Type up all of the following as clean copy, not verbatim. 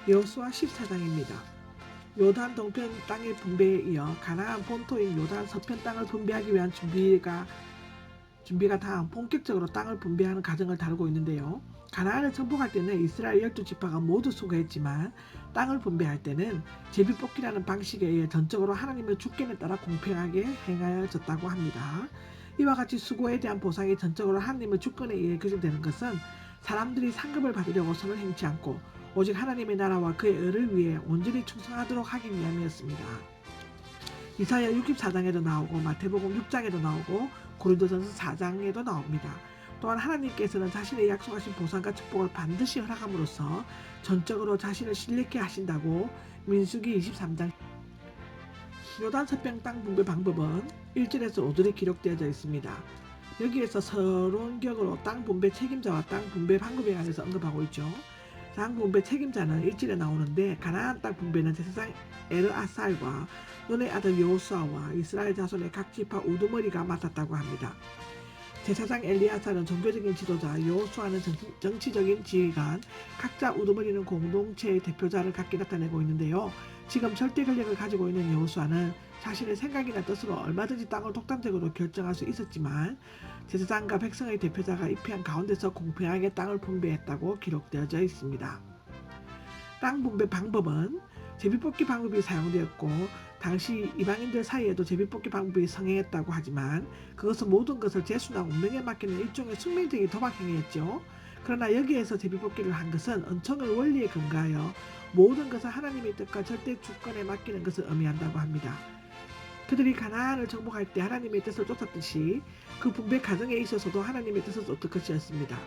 여호수아 14장입니다. 요단 동편 땅의 분배에 이어 가나안 본토인 요단 서편 땅을 분배하기 위한 준비가 다음 본격적으로 땅을 분배하는 과정을 다루고 있는데요. 가나안을 정복할 때는 이스라엘 12지파가 모두 수고했지만 땅을 분배할 때는 제비뽑기라는 방식에 의해 전적으로 하나님의 주권에 따라 공평하게 행하여졌다고 합니다. 이와 같이 수고에 대한 보상이 전적으로 하나님의 주권에 의해 결정되는 것은 사람들이 상급을 받으려고 선을 행치 않고 오직 하나님의 나라와 그의 의를 위해 온전히 충성하도록 하기 위함이었습니다. 이사야 64장에도 나오고 마태복음 6장에도 나오고 고린도전서 4장에도 나옵니다. 또한 하나님께서는 자신의 약속하신 보상과 축복을 반드시 허락함으로써 전적으로 자신을 신뢰케 하신다고 민수기 23장 요단 서편 땅 분배 방법은 1절에서 5절에 기록되어져 있습니다. 여기에서 서론격으로 땅 분배 책임자와 땅 분배 방법에 관해서 언급하고 있죠. 땅 분배 책임자는 1절에 나오는데 가나안 땅 분배는 제사장 엘아살과 눈의 아들 여호수아와 이스라엘 자손의 각 지파 우두머리가 맡았다고 합니다. 제사장 엘리야살은 종교적인 지도자, 여호수아는 정치적인 지휘관, 각자 우두머리는 공동체의 대표자를 각기 나타내고 있는데요. 지금 절대 권력을 가지고 있는 여호수아는 자신의 생각이나 뜻으로 얼마든지 땅을 독단적으로 결정할 수 있었지만 제사장과 백성의 대표자가 입회한 가운데서 공평하게 땅을 분배했다고 기록되어져 있습니다. 땅 분배 방법은 제비뽑기 방법이 사용되었고 당시 이방인들 사이에도 제비뽑기 방법이 성행했다고 하지만 그것은 모든 것을 제수나 운명에 맡기는 일종의 숙명적인 도박행위였죠. 그러나 여기에서 제비뽑기를 한 것은 은총의 원리에 근거하여 모든 것을 하나님의 뜻과 절대 주권에 맡기는 것을 의미한다고 합니다. 그들이 가나안을 정복할 때 하나님의 뜻을 쫓았듯이 그 분배 과정에 있어서도 하나님의 뜻을 쫓을 것이었습니다.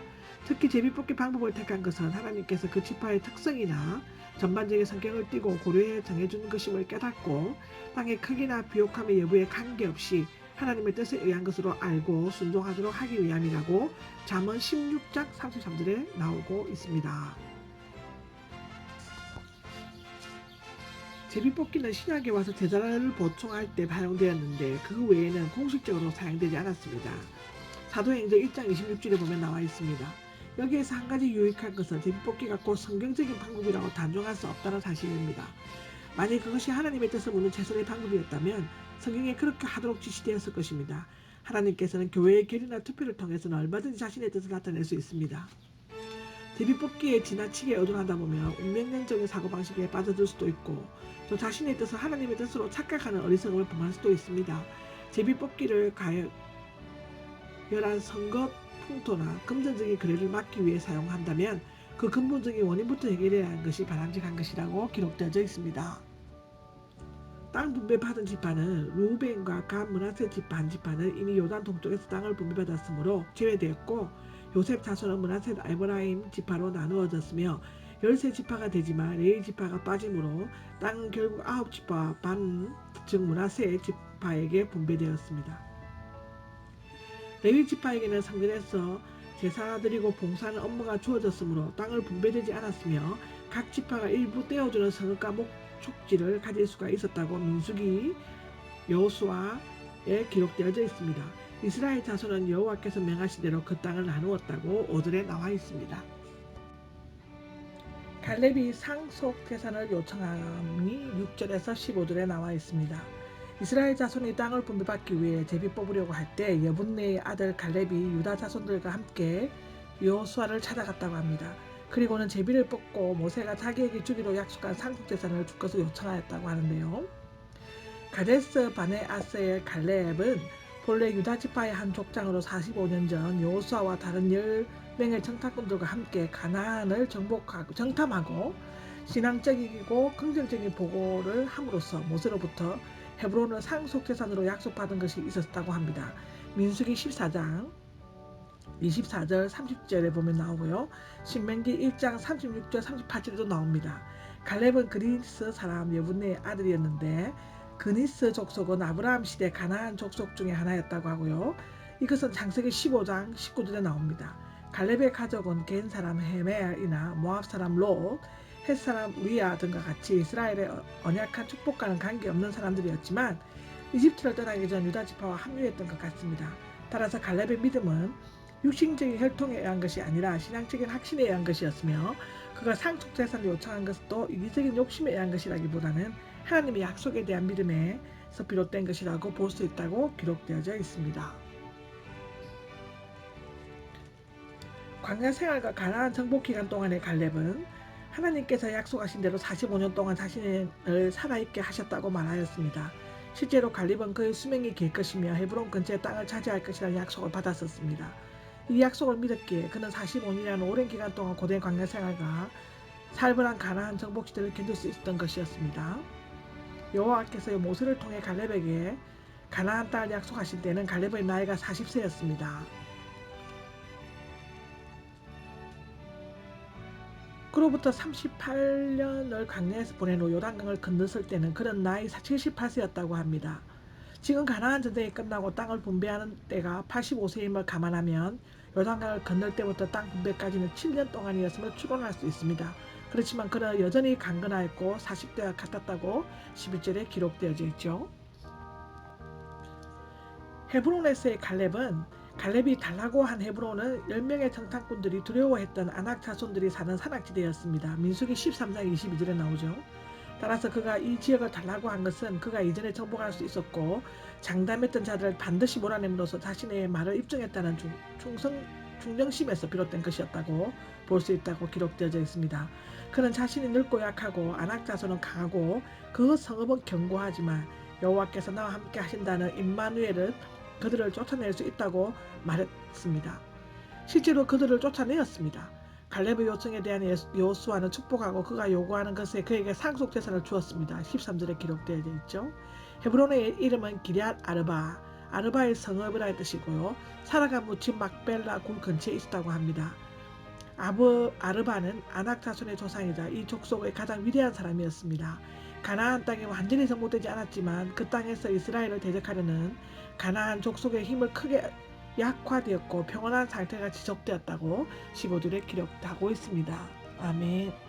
특히 제비뽑기 방법을 택한 것은 하나님께서 그 지파의 특성이나 전반적인 성격을 띠고 고려해 정해준 것임을 깨닫고 땅의 크기나 비옥함의 여부에 관계없이 하나님의 뜻에 의한 것으로 알고 순종하도록 하기 위함이라고 잠언 16장 33절에 나오고 있습니다. 제비뽑기는 신약에 와서 제자를 보충할 때 사용되었는데 그 외에는 공식적으로 사용되지 않았습니다. 사도행전 1장 26절에 보면 나와 있습니다. 여기에서 한 가지 유익한 것은 제비뽑기가 곧 성경적인 방법이라고 단정할 수 없다는 사실입니다. 만약 그것이 하나님의 뜻을 묻는 최선의 방법이었다면 성경에 그렇게 하도록 지시되었을 것입니다. 하나님께서는 교회의 결의나 투표를 통해서는 얼마든지 자신의 뜻을 나타낼 수 있습니다. 제비뽑기에 지나치게 의존하다 보면 운명론적인 사고방식에 빠져들 수도 있고 또 자신의 뜻을 하나님의 뜻으로 착각하는 어리석음을 범할 수도 있습니다. 제비뽑기를 가열한 선거 풍토나 금전적인 거래를 막기 위해 사용한다면 그 근본적인 원인부터 해결해야 하는 것이 바람직한 것이라고 기록되어져 있습니다. 땅 분배받은 지파는 르우벤과 갓 므낫세 지파 한 지파는 이미 요단 동쪽에서 땅을 분배받았으므로 제외되었고 요셉 자손은 므낫세 에브라임 지파로 나누어졌으며 13지파가 되지만 레위 지파가 빠짐으로 땅은 결국 9지파 반 즉 므낫세 지파에게 분배되었습니다. 레위 지파에게는 성전에서 제사 드리고 봉사하는 업무가 주어졌으므로 땅을 분배되지 않았으며 각 지파가 일부 떼어주는 성읍과 목축지를 가질 수가 있었다고 민수기 여호수아에 기록되어져 있습니다. 이스라엘 자손은 여호와께서 명하신 대로 그 땅을 나누었다고 5절에 나와 있습니다. 갈렙이 상속 재산을 요청함이 6절에서 15절에 나와 있습니다. 이스라엘 자손이 땅을 분배받기 위해 제비 뽑으려고 할 때 여분네의 아들 갈렙이 유다 자손들과 함께 여호수아를 찾아갔다고 합니다. 그리고는 제비를 뽑고 모세가 자기에게 주기로 약속한 상속재산을 줄 것을 요청하였다고 하는데요. 가데스 바네아스의 갈렙은 본래 유다 지파의 한 족장으로 45년 전 여호수아와 다른 10명의 정탐꾼들과 함께 가나안을 정탐하고 신앙적이고 긍정적인 보고를 함으로써 모세로부터 헤브론을 상속재산으로 약속받은 것이 있었다고 합니다. 민수기 14장 24절 30절에 보면 나오고요. 신명기 1장 36절 38절에도 나옵니다. 갈렙은 그니스 사람 여분네의 아들이었는데 그니스 족속은 아브라함 시대 가나안 족속 중에 하나였다고 하고요. 이것은 창세기 15장 19절에 나옵니다. 갈렙의 가족은 겐 사람 헤멜이나 모압 사람 롯, 헷 사람 우리야 등과 같이 이스라엘의 언약한 축복과는 관계없는 사람들이었지만 이집트를 떠나기 전 유다 지파와 합류했던 것 같습니다. 따라서 갈렙의 믿음은 육신적인 혈통에 의한 것이 아니라 신앙적인 확신에 의한 것이었으며 그가 상속 재산을 요청한 것도 이기적인 욕심에 의한 것이라기보다는 하나님의 약속에 대한 믿음에서 비롯된 것이라고 볼 수 있다고 기록되어져 있습니다. 광야 생활과 가나안 정복 기간 동안의 갈렙은 하나님께서 약속하신 대로 45년 동안 자신을 살아있게 하셨다고 말하였습니다. 실제로 갈렙은 그의 수명이 길 것이며 헤브론 근처의 땅을 차지할 것이라는 약속을 받았었습니다. 이 약속을 믿었기에 그는 45년이라는 오랜 기간 동안 고된 광야 생활과 살벌한 가나안 정복 시대를 견딜 수 있었던 것이었습니다. 여호와께서 모세를 통해 갈렙에게 가나안 땅을 약속하실 때는 갈렙의 나이가 40세였습니다. 그로부터 38년을 광야에서 보낸 후 요단강을 건넜을 때는 그는 나이 78세였다고 합니다. 지금 가나안 전쟁이 끝나고 땅을 분배하는 때가 85세임을 감안하면 요단강을 건널 때부터 땅 분배까지는 7년 동안이었음을 추론할 수 있습니다. 그렇지만 그는 여전히 강건하였고 40대와 같았다고 11절에 기록되어져 있죠. 헤브론에서의 갈렙이 달라고 한 헤브론은 10명의 정탐꾼들이 두려워했던 아낙 자손들이 사는 산악지대였습니다. 민수기 13장 22절에 나오죠. 따라서 그가 이 지역을 달라고 한 것은 그가 이전에 정복할 수 있었고 장담했던 자들을 반드시 몰아냄으로써 자신의 말을 입증했다는 충정심에서 비롯된 것이었다고 볼 수 있다고 기록되어져 있습니다. 그는 자신이 늙고 약하고 아낙 자손은 강하고 그 성읍은 견고하지만 여호와께서 나와 함께 하신다는 임마누엘은 그들을 쫓아낼 수 있다고 말했습니다. 실제로 그들을 쫓아내었습니다. 갈렙의 요청에 대한 여호수아는 축복하고 그가 요구하는 것에 그에게 상속 재산을 주었습니다. 13절에 기록되어 있죠. 헤브론의 이름은 기럇 아르바, 아르바의 성읍이라는 뜻이고요. 사라가 묻힌 막벨라 굴 근처에 있었다고 합니다. 아르바는 아낙 자손의 조상이자 이 족속의 가장 위대한 사람이었습니다. 가나안 땅이 완전히 정복되지 않았지만 그 땅에서 이스라엘을 대적하려는 가나안 족속의 힘을 크게 약화되었고 평온한 상태가 지속되었다고 15절에 기록하고 있습니다. 아멘.